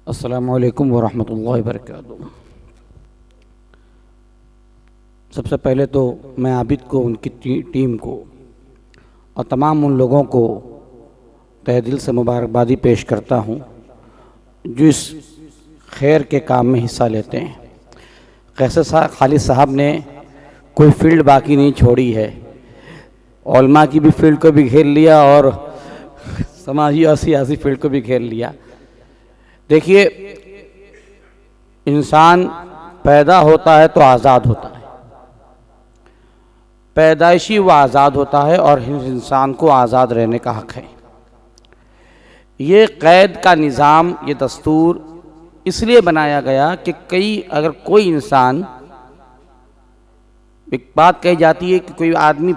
अस्सलामु अलैकुम वरहमतुल्लाहि वबरकातुहू। सबसे पहले तो मैं आबिद को, उनकी टीम को और तमाम उन लोगों को तहे दिल से मुबारकबादी पेश करता हूँ जो इस खैर के काम में हिस्सा लेते हैं। कैसर खालिद साहब ने कोई फील्ड बाकी नहीं छोड़ी है, उलमा की भी फील्ड को भी घेर लिया और समाजी और सियासी फील्ड को भी घेर लिया। देखिए, इंसान पैदा होता है तो आज़ाद होता है, पैदाइशी वो आज़ाद होता है और इंसान को आज़ाद रहने का हक़ है। ये क़ैद का निज़ाम, ये दस्तूर इसलिए बनाया गया कि अगर कोई इंसान, एक बात कही जाती है कि कोई आदमी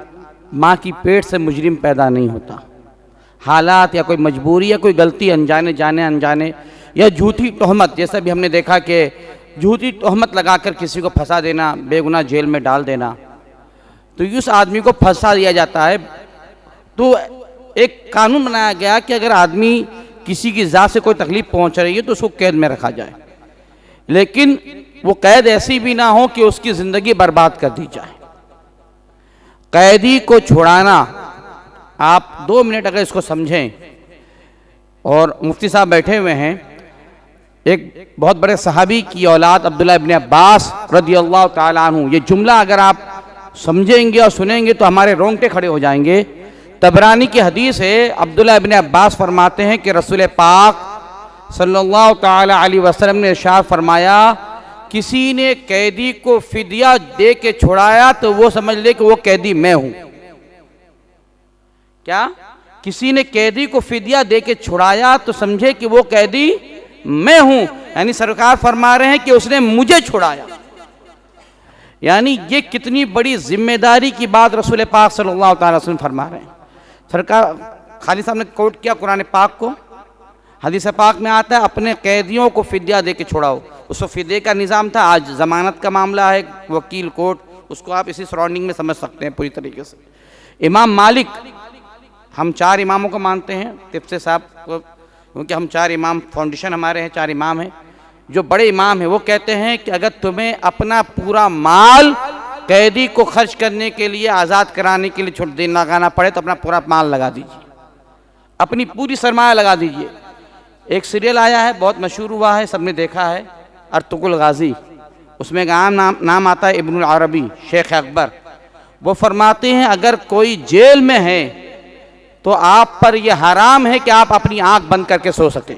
माँ की पेट से मुजरिम पैदा नहीं होता, हालात या कोई मजबूरी या कोई गलती अनजाने या झूठी तोहमत, जैसा भी हमने देखा कि झूठी तोहमत लगाकर किसी को फंसा देना, बेगुनाह जेल में डाल देना, तो उस आदमी को फंसा दिया जाता है। तो एक कानून बनाया गया कि अगर आदमी किसी की ज़ात से कोई तकलीफ़ पहुंच रही है तो उसको कैद में रखा जाए, लेकिन वो कैद ऐसी भी ना हो कि उसकी ज़िंदगी बर्बाद कर दी जाए। कैदी को छुड़ाना, आप 2 मिनट अगर इसको समझें, और मुफ्ती साहब बैठे हुए हैं, एक बहुत बड़े सहाबी की औलाद अब्दुल्ला इब्न अब्बास रदियल्लाहु ताला अन्हु, ये जुमला अगर आप समझेंगे और सुनेंगे तो हमारे रोंगटे खड़े हो जाएंगे। तबरानी की हदीस है, अब्दुल्ला इब्न अब्बास फरमाते हैं कि रसूल पाक सल्लल्लाहु ताला अलैहि वसल्लम ने इरशाद फरमाया, किसी ने कैदी को फिदिया दे के छुड़ाया तो वो समझ ले कि वो कैदी मैं हूं। क्या? किसी ने कैदी को फिदिया दे के छुड़ाया तो समझे कि वो कैदी मैं हूं, यानी सरकार फरमा रहे हैं कि उसने मुझे छुड़ाया। यानी ये कितनी बड़ी जिम्मेदारी की बात रसूल पाक सल्लल्लाहु अलैहि वसल्लम फरमा रहे हैं। सरकार खालिद साहब ने कोट किया कुरान पाक को, हदीस पाक में आता है अपने कैदियों को फिदिया दे के छुड़ाओ। उसको फिदे का निज़ाम था, आज ज़मानत का मामला है, वकील कोर्ट, उसको आप इसी सराउंडिंग में समझ सकते हैं पूरी तरीके से। इमाम मालिक, हम 4 इमामों को मानते हैं, तिफ्से साहब को, क्योंकि हम 4 इमाम, फाउंडेशन हमारे हैं, 4 इमाम हैं। जो बड़े इमाम हैं वो कहते हैं कि अगर तुम्हें अपना पूरा माल कैदी को खर्च करने के लिए, आज़ाद कराने के लिए छुट देना लगाना पड़े तो अपना पूरा माल लगा दीजिए, अपनी पूरी सरमाया लगा दीजिए। एक सीरियल आया है, बहुत मशहूर हुआ है, सबने देखा है, अर्तुगरुल गाजी, उसमें एक आम नाम आता है इब्नुल अरबी, शेख अकबर। वो फरमाते हैं अगर कोई जेल में है तो आप पर यह हराम है कि आप अपनी आंख बंद करके सो सकें।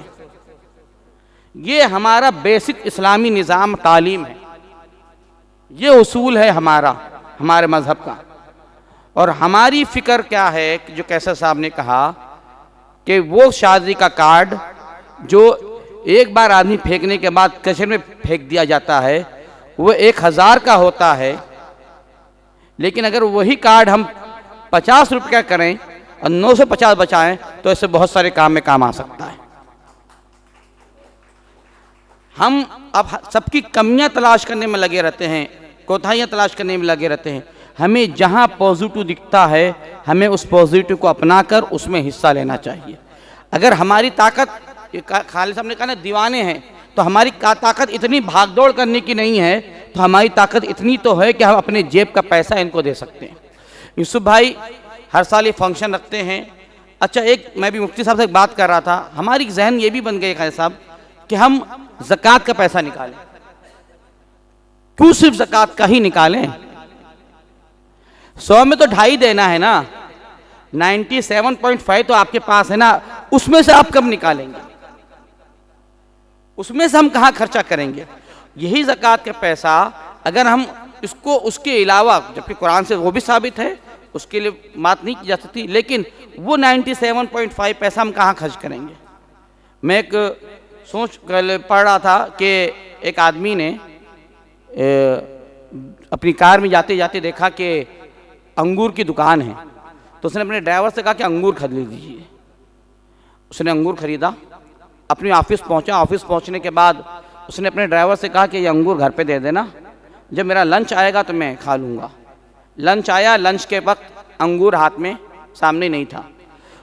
ये हमारा बेसिक इस्लामी निज़ाम तालीम है, ये उसूल है हमारे मज़हब का। और हमारी फ़िक्र क्या है कि जो कैसर साहब ने कहा कि वो शादी का कार्ड जो एक बार आदमी फेंकने के बाद कचरे में फेंक दिया जाता है वो 1000 का होता है, लेकिन अगर वही कार्ड हम 50 रुपये का करें और 950 बचाएं तो ऐसे बहुत सारे काम में काम आ सकता है। हम अब सबकी कमियां तलाश करने में लगे रहते हैं, कोताहियां तलाश करने में लगे रहते हैं। हमें जहां पॉजिटिव दिखता है हमें उस पॉजिटिव को अपनाकर उसमें हिस्सा लेना चाहिए। अगर हमारी ताकत, खालिद साहब ने कहा ना, दीवाने हैं, तो हमारी ताकत इतनी भागदौड़ करने की नहीं है, तो हमारी ताकत इतनी तो है कि हम अपने जेब का पैसा इनको दे सकते हैं। यूसुफ भाई हर साल ये फंक्शन रखते हैं। अच्छा, एक मैं भी मुफ्ती साहब से बात कर रहा था, हमारी जहन ये भी बन गई खालिद साहब कि हम ज़कात का पैसा निकालें। क्यों सिर्फ ज़कात का ही निकालें? 100 में तो 2.5 देना है ना, 97.5 तो आपके पास है ना, उसमें से आप कब निकालेंगे? उसमें से हम कहाँ खर्चा करेंगे? यही ज़कात का पैसा अगर हम इसको उसके अलावा, जबकि कुरान से वो भी साबित है, उसके लिए बात नहीं की जा सकती, लेकिन वो 97.5 पैसा हम कहाँ खर्च करेंगे? मैं एक सोच पढ़ रहा था कि एक आदमी ने अपनी कार में जाते जाते देखा कि अंगूर की दुकान है, तो उसने अपने ड्राइवर से कहा कि अंगूर खरीद लीजिए। उसने अंगूर खरीदा, अपने ऑफिस पहुंचा। ऑफिस पहुंचने के बाद उसने अपने ड्राइवर से कहा कि ये अंगूर घर पे दे देना, जब मेरा लंच आएगा तो मैं खा लूँगा। लंच आया, लंच के वक्त अंगूर हाथ में सामने नहीं था।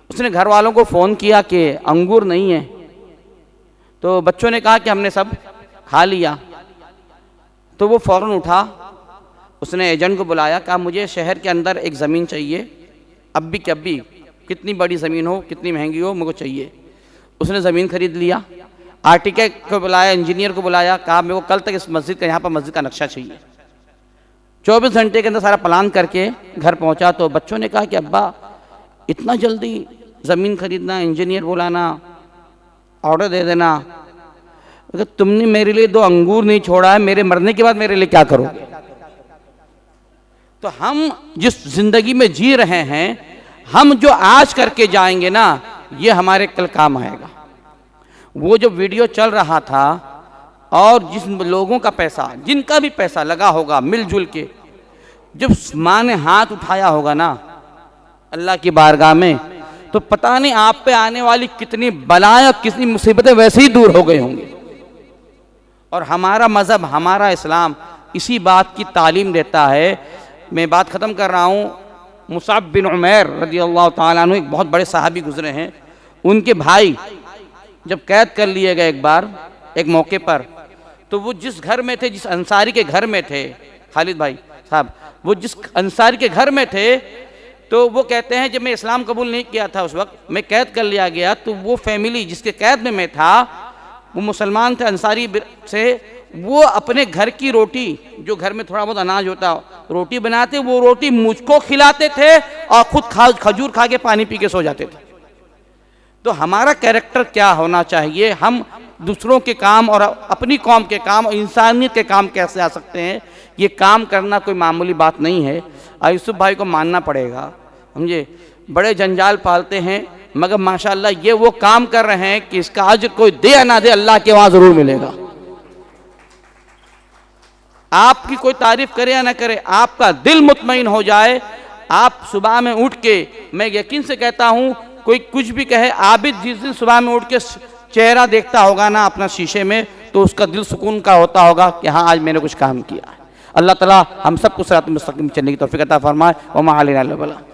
उसने घर वालों को फ़ोन किया कि अंगूर नहीं है, तो बच्चों ने कहा कि हमने सब खा लिया। तो वो फ़ौरन उठा, उसने एजेंट को बुलाया, कहा मुझे शहर के अंदर एक ज़मीन चाहिए, अब भी कितनी बड़ी ज़मीन हो, कितनी महंगी हो, मुझको चाहिए। उसने ज़मीन खरीद लिया, आर्किटेक्ट को बुलाया, इंजीनियर को बुलाया, कहा मेरे को कल तक इस मस्जिद का, यहाँ पर मस्जिद का नक्शा चाहिए। 24 घंटे के अंदर सारा प्लान करके घर पहुँचा। तो बच्चों ने कहा कि अब्बा इतना जल्दी ज़मीन खरीदना, इंजीनियर बुलाना, ऑर्डर दे देना, अगर तुमने मेरे लिए 2 अंगूर नहीं छोड़ा है, मेरे मरने के बाद मेरे लिए क्या करोगे? तो हम जिस जिंदगी में जी रहे हैं, हम जो आज करके जाएंगे ना, ये हमारे कल काम आएगा। वो जो वीडियो चल रहा था और जिस लोगों का पैसा, जिनका भी पैसा लगा होगा मिलजुल के, जब माँ ने हाथ उठाया होगा ना अल्लाह की बारगाह में, तो पता नहीं आप पे आने वाली कितनी बलाएं, कितनी मुसीबतें वैसे ही दूर हो गई होंगी। और हमारा मज़हब, हमारा इस्लाम इसी बात की तालीम देता है। मैं बात ख़त्म कर रहा हूँ। मुसाब बिन उमैर रज़ियल्लाहु ताला अन्हु एक बहुत बड़े सहाबी गुजरे हैं। उनके भाई जब कैद कर लिए गए एक बार एक मौके पर, तो वो जिस घर में थे, जिस अंसारी के घर में थे, खालिद भाई साहब, वो जिस अंसारी के घर में थे, तो वो कहते हैं जब मैं इस्लाम कबूल नहीं किया था, उस वक्त मैं कैद कर लिया गया, तो वो फैमिली जिसके कैद में मैं था, वो मुसलमान थे, अंसारी से, वो अपने घर की रोटी, जो घर में थोड़ा बहुत अनाज होता, रोटी बनाते, वो रोटी मुझको खिलाते थे और खुद खजूर खा के पानी पी के सो जाते थे। तो हमारा कैरेक्टर क्या होना चाहिए? हम दूसरों के काम और अपनी कौम के काम और इंसानियत के काम कैसे आ सकते हैं? ये काम करना कोई मामूली बात नहीं है। यूसुफ भाई को मानना पड़ेगा, समझे। बड़े जंजाल पालते हैं, मगर माशाल्लाह ये वो काम कर रहे हैं कि इसका अज्र कोई दे या ना दे, अल्लाह के वहाँ ज़रूर मिलेगा। आपकी कोई तारीफ करे या ना करे, आपका दिल मुतमईन हो जाए। आप सुबह में उठ के, मैं यकीन से कहता हूँ, कोई कुछ भी कहे, आबिद जिस दिन सुबह में उठ के चेहरा देखता होगा ना अपना शीशे में, तो उसका दिल सुकून का होता होगा कि हाँ आज मैंने कुछ काम किया है। अल्लाह ताला हम सबको सिरात मुस्तकीम चलने की तौफीक अता फरमाए। व मा अलैना इल्ला अल बलाग।